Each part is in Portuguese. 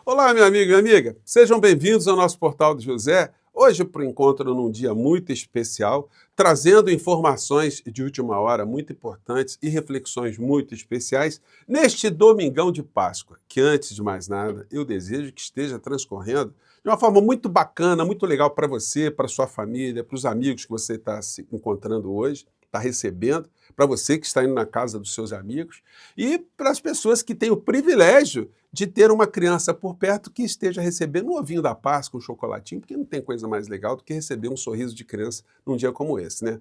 Olá, meu amigo e minha amiga. Sejam bem-vindos ao nosso Portal do José. Hoje, para o encontro num dia muito especial, trazendo informações de última hora muito importantes e reflexões muito especiais neste domingão de Páscoa, que antes de mais nada, eu desejo que esteja transcorrendo de uma forma muito bacana, muito legal para você, para sua família, para os amigos que você está se encontrando hoje, está recebendo, para você que está indo na casa dos seus amigos e para as pessoas que têm o privilégio de ter uma criança por perto que esteja recebendo um ovinho da Páscoa, um chocolatinho, porque não tem coisa mais legal do que receber um sorriso de criança num dia como esse, né?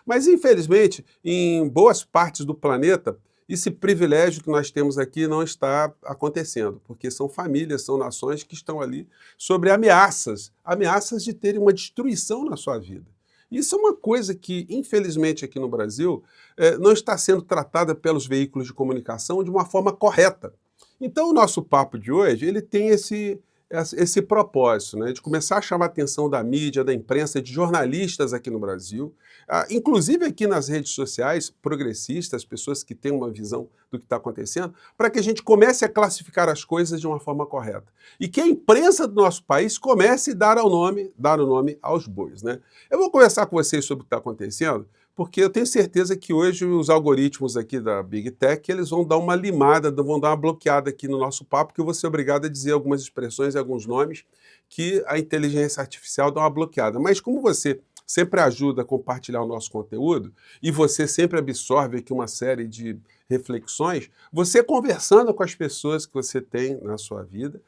Mas, infelizmente, em boas partes do planeta, esse privilégio que nós temos aqui não está acontecendo, porque são famílias, são nações que estão ali sobre ameaças, ameaças de terem uma destruição na sua vida. Isso é uma coisa que, infelizmente, aqui no Brasil, não está sendo tratada pelos veículos de comunicação de uma forma correta. Então, o nosso papo de hoje, ele tem esse propósito, né, de começar a chamar a atenção da mídia, da imprensa, de jornalistas aqui no Brasil, inclusive aqui nas redes sociais, progressistas, pessoas que têm uma visão do que está acontecendo, para que a gente comece a classificar as coisas de uma forma correta. E que a imprensa do nosso país comece a dar o nome aos bois, né? Eu vou conversar com vocês sobre o que está acontecendo, porque eu tenho certeza que hoje os algoritmos aqui da Big Tech, eles vão dar uma limada, vão dar uma bloqueada aqui no nosso papo, que eu vou ser obrigado a dizer algumas expressões e alguns nomes que a inteligência artificial dá uma bloqueada. Mas como você sempre ajuda a compartilhar o nosso conteúdo e você sempre absorve aqui uma série de reflexões, você conversando com as pessoas que você tem na sua vida,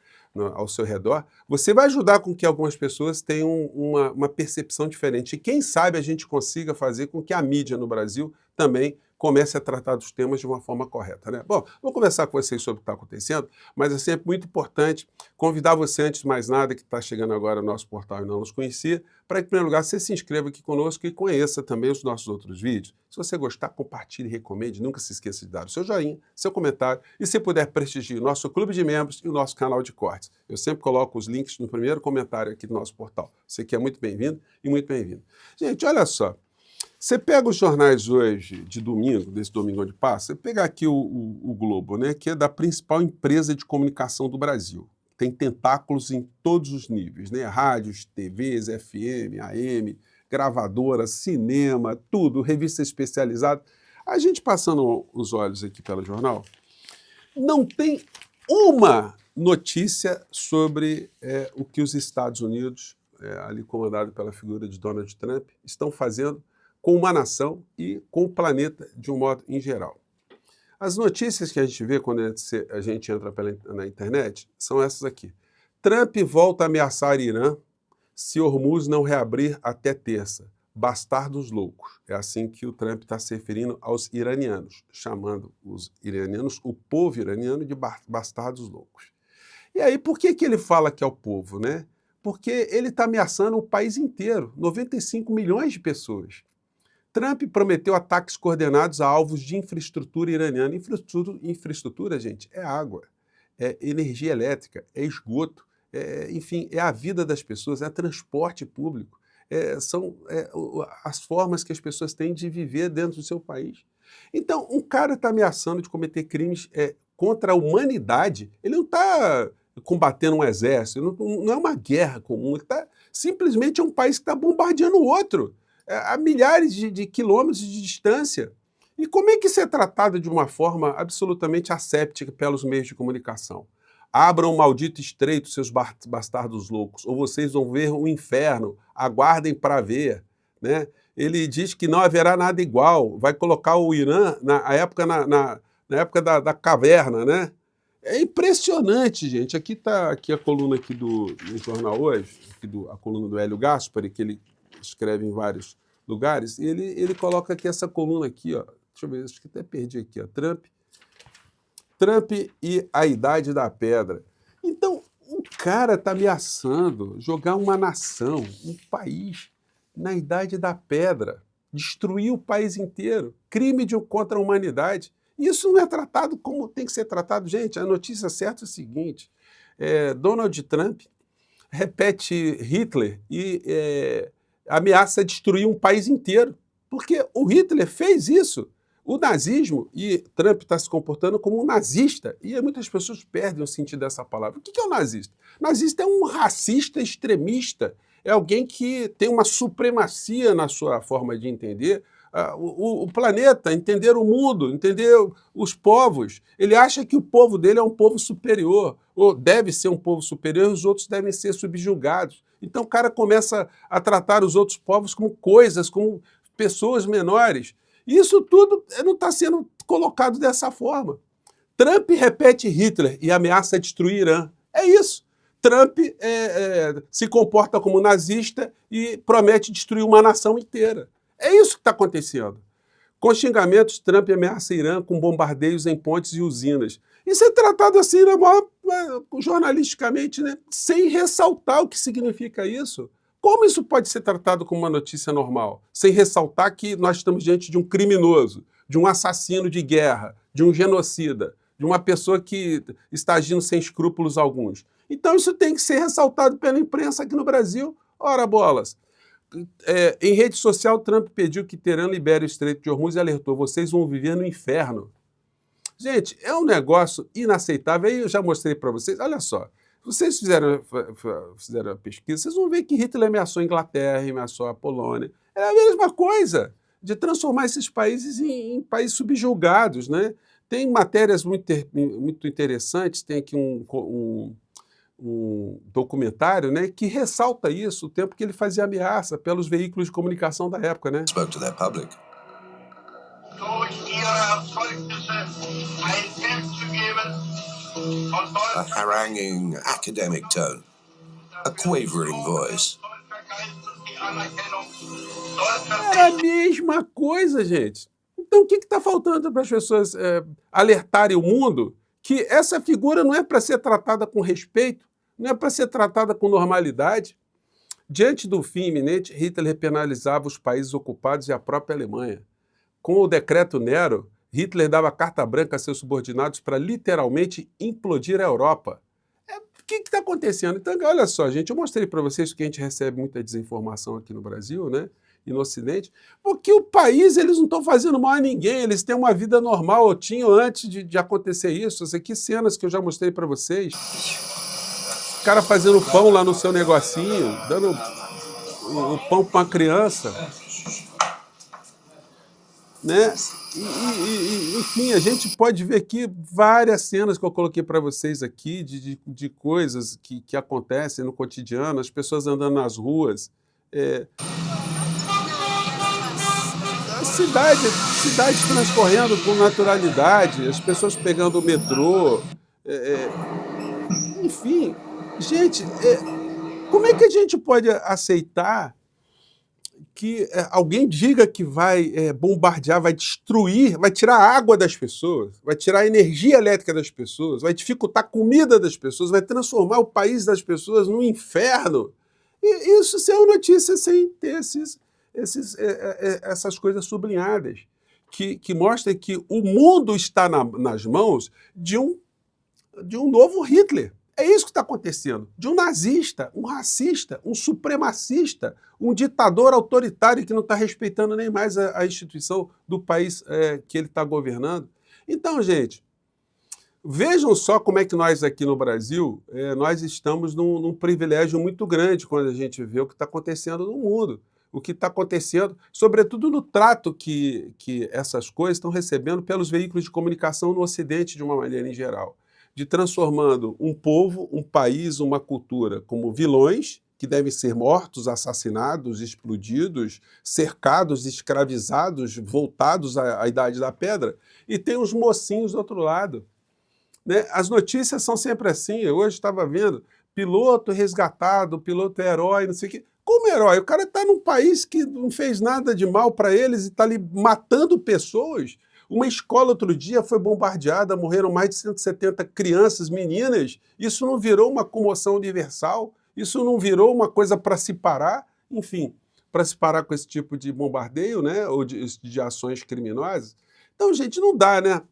ao seu redor, você vai ajudar com que algumas pessoas tenham uma percepção diferente. E quem sabe a gente consiga fazer com que a mídia no Brasil também comece a tratar dos temas de uma forma correta, né? Bom, vou conversar com vocês sobre o que está acontecendo, mas é sempre muito importante convidar você, antes de mais nada, que está chegando agora no nosso portal e não nos conhecia, para que, em primeiro lugar, você se inscreva aqui conosco e conheça também os nossos outros vídeos. Se você gostar, compartilhe e recomende. Nunca se esqueça de dar o seu joinha, seu comentário e, se puder, prestigie o nosso clube de membros e o nosso canal de cortes. Eu sempre coloco os links no primeiro comentário aqui do nosso portal. Você que é muito bem-vindo e muito bem-vindo. Gente, olha só. Você pega os jornais hoje, de domingo, desse domingão de Páscoa, você pega aqui o Globo, né, que é da principal empresa de comunicação do Brasil. Tem tentáculos em todos os níveis, né? Rádios, TVs, FM, AM, gravadora, cinema, tudo, revista especializada. A gente passando os olhos aqui pelo jornal, não tem uma notícia sobre o que os Estados Unidos, ali comandado pela figura de Donald Trump, estão fazendo com uma nação e com o planeta de um modo em geral. As notícias que a gente vê quando a gente entra na internet são essas aqui. Trump volta a ameaçar Irã se Hormuz não reabrir até terça. Bastardos loucos. É assim que o Trump está se referindo aos iranianos, chamando os iranianos, o povo iraniano, de bastardos loucos. E aí, por que ele fala que é o povo, né? Porque ele está ameaçando o país inteiro, 95 milhões de pessoas. Trump prometeu ataques coordenados a alvos de infraestrutura iraniana. Infraestrutura, gente, é água, é energia elétrica, é esgoto, enfim, é a vida das pessoas, é transporte público, são as formas que as pessoas têm de viver dentro do seu país. Então, um cara está ameaçando de cometer crimes contra a humanidade, ele não está combatendo um exército, não é uma guerra comum, simplesmente é um país que está bombardeando o outro a milhares de quilômetros de distância. E como é que isso é tratado de uma forma absolutamente asséptica pelos meios de comunicação? Abram o maldito estreito, seus bastardos loucos, ou vocês vão ver o inferno, aguardem para ver, né? Ele diz que não haverá nada igual, vai colocar o Irã na época da caverna, né? É impressionante, gente. Aqui está a coluna aqui do jornal hoje, a coluna do Hélio Gaspari, que ele escreve em vários lugares, e ele coloca aqui essa coluna aqui, ó. Deixa eu ver, acho que até perdi aqui, ó. Trump e a Idade da Pedra. Então, o cara está ameaçando jogar uma nação, um país, na Idade da Pedra, destruir o país inteiro, crime contra a humanidade. Isso não é tratado como tem que ser tratado. Gente, a notícia certa é o seguinte, Donald Trump repete Hitler e ameaça destruir um país inteiro, porque o Hitler fez isso. o nazismo, e Trump está se comportando como um nazista, e muitas pessoas perdem o sentido dessa palavra. O que é um nazista? Nazista é um racista extremista, é alguém que tem uma supremacia na sua forma de entender o planeta, entender o mundo, entender os povos. Ele acha que o povo dele é um povo superior, ou deve ser um povo superior, e os outros devem ser subjugados. Então o cara começa a tratar os outros povos como coisas, como pessoas menores. E isso tudo não está sendo colocado dessa forma. Trump repete Hitler e ameaça destruir Irã. É isso. Trump se comporta como nazista e promete destruir uma nação inteira. É isso que está acontecendo. Com xingamentos, Trump ameaça Irã com bombardeios em pontes e usinas. Isso é tratado assim, jornalisticamente, né? Sem ressaltar o que significa isso. Como isso pode ser tratado como uma notícia normal? Sem ressaltar que nós estamos diante de um criminoso, de um assassino de guerra, de um genocida, de uma pessoa que está agindo sem escrúpulos alguns. Então isso tem que ser ressaltado pela imprensa aqui no Brasil. Ora bolas! Em rede social, Trump pediu que Teherã libere o Estreito de Hormuz e alertou: vocês vão viver no inferno. Gente, é um negócio inaceitável. Aí eu já mostrei para vocês, olha só, se vocês fizeram a pesquisa, vocês vão ver que Hitler ameaçou a Inglaterra, ameaçou a Polônia. É a mesma coisa, de transformar esses países em países subjugados, né? Tem matérias muito interessantes, tem aqui um documentário, né, que ressalta isso, o tempo que ele fazia ameaça pelos veículos de comunicação da época, né? Spoke to their public. A haranguing academic tone, a quavering voice. Era a mesma coisa, gente. Então o que está faltando para as pessoas alertarem o mundo que essa figura não é para ser tratada com respeito, não é para ser tratada com normalidade? Diante do fim iminente, Hitler penalizava os países ocupados e a própria Alemanha. Com o decreto Nero, Hitler dava carta branca a seus subordinados para literalmente implodir a Europa. O que está acontecendo? Então, olha só, gente, eu mostrei para vocês que a gente recebe muita desinformação aqui no Brasil, né? E no Ocidente, porque o país, eles não estão fazendo mal a ninguém, eles têm uma vida normal, ou tinham antes de acontecer isso. Essas aqui cenas que eu já mostrei para vocês. O cara fazendo pão lá no seu negocinho, dando o pão para uma criança. Né? Enfim, a gente pode ver aqui várias cenas que eu coloquei para vocês aqui de coisas que acontecem no cotidiano, as pessoas andando nas ruas. A cidade transcorrendo com naturalidade, as pessoas pegando o metrô. Enfim, gente, como é que a gente pode aceitar que alguém diga que vai bombardear, vai destruir, vai tirar a água das pessoas, vai tirar a energia elétrica das pessoas, vai dificultar a comida das pessoas, vai transformar o país das pessoas num inferno? E isso é uma notícia sem ter essas coisas sublinhadas, que mostra que o mundo está nas mãos de um novo Hitler. É isso que está acontecendo. De um nazista, um racista, um supremacista, um ditador autoritário que não está respeitando nem mais a instituição do país que ele está governando. Então, gente, vejam só como é que nós aqui no Brasil, nós estamos num privilégio muito grande quando a gente vê o que está acontecendo no mundo. O que está acontecendo, sobretudo no trato que essas coisas estão recebendo pelos veículos de comunicação no Ocidente, de uma maneira em geral. De transformando um povo, um país, uma cultura como vilões, que devem ser mortos, assassinados, explodidos, cercados, escravizados, voltados à Idade da Pedra, e tem os mocinhos do outro lado. Né? As notícias são sempre assim. Eu hoje estava vendo piloto resgatado, piloto herói, não sei o quê. Como herói? O cara está num país que não fez nada de mal para eles e está ali matando pessoas. Uma escola outro dia foi bombardeada, morreram mais de 170 crianças, meninas. Isso não virou uma comoção universal? Isso não virou uma coisa para se parar? Enfim, para se parar com esse tipo de bombardeio, né? Ou de ações criminosas? Então, gente, não dá, né?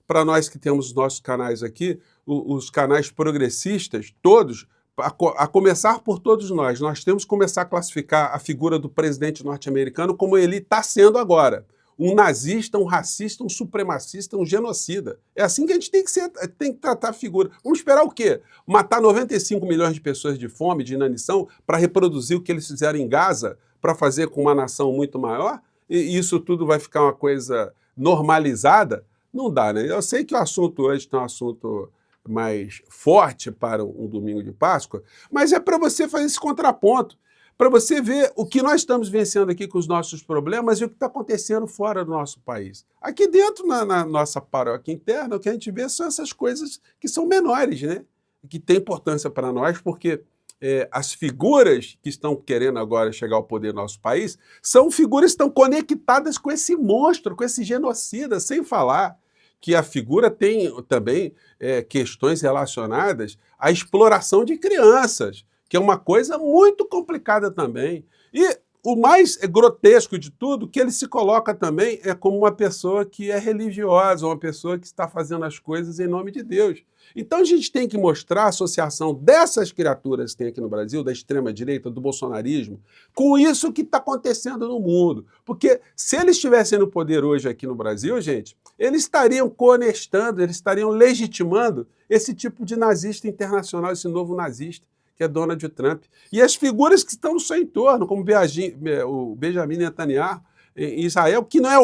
Para nós que temos os nossos canais aqui, os canais progressistas, todos, a começar por todos nós temos que começar a classificar a figura do presidente norte-americano como ele está sendo agora. um nazista, um racista, um supremacista, um genocida. É assim que a gente tem que tratar a figura. Vamos esperar o quê? Matar 95 milhões de pessoas de fome, de inanição, para reproduzir o que eles fizeram em Gaza, para fazer com uma nação muito maior? E isso tudo vai ficar uma coisa normalizada? Não dá, né? Eu sei que o assunto hoje tem um assunto mais forte para um domingo de Páscoa, mas é para você fazer esse contraponto, para você ver o que nós estamos vencendo aqui com os nossos problemas e o que está acontecendo fora do nosso país. Aqui dentro, na nossa paróquia interna, o que a gente vê são essas coisas que são menores, né? Que têm importância para nós, porque as figuras que estão querendo agora chegar ao poder no nosso país são figuras que estão conectadas com esse monstro, com esse genocida, sem falar que a figura tem também questões relacionadas à exploração de crianças, que é uma coisa muito complicada também. E o mais grotesco de tudo, que ele se coloca também como uma pessoa que é religiosa, uma pessoa que está fazendo as coisas em nome de Deus. Então a gente tem que mostrar a associação dessas criaturas que tem aqui no Brasil, da extrema-direita, do bolsonarismo, com isso que está acontecendo no mundo. Porque se eles estivessem no poder hoje aqui no Brasil, gente, eles estariam coonestando, eles estariam legitimando esse tipo de nazista internacional, esse novo nazista, que é Donald Trump. E as figuras que estão no seu entorno, como o Benjamin Netanyahu, em Israel, que não é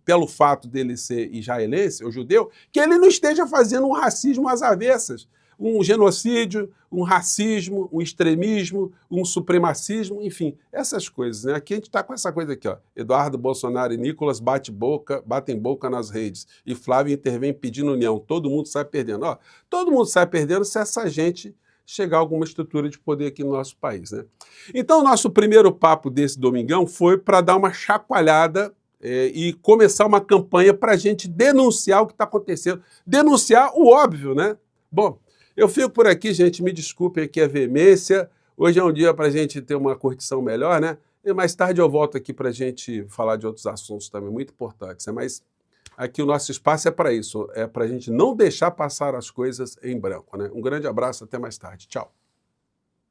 pelo fato dele ser israelense ou judeu, que ele não esteja fazendo um racismo às avessas, um genocídio, um racismo, um extremismo, um supremacismo, enfim, essas coisas, né? Aqui a gente está com essa coisa aqui, ó. Eduardo Bolsonaro e Nicolas batem boca nas redes, e Flávio intervém pedindo união. Todo mundo sai perdendo. Ó, todo mundo sai perdendo se essa gente chegar a alguma estrutura de poder aqui no nosso país, né? Então, o nosso primeiro papo desse domingão foi para dar uma chacoalhada e começar uma campanha para a gente denunciar o que está acontecendo. Denunciar o óbvio, né? Bom, eu fico por aqui, gente, me desculpem aqui a veemência. Hoje é um dia para a gente ter uma curtição melhor, né? E mais tarde eu volto aqui para a gente falar de outros assuntos também muito importantes, né? Mas aqui o nosso espaço é para isso, é para a gente não deixar passar as coisas em branco, né? Um grande abraço, até mais tarde. Tchau.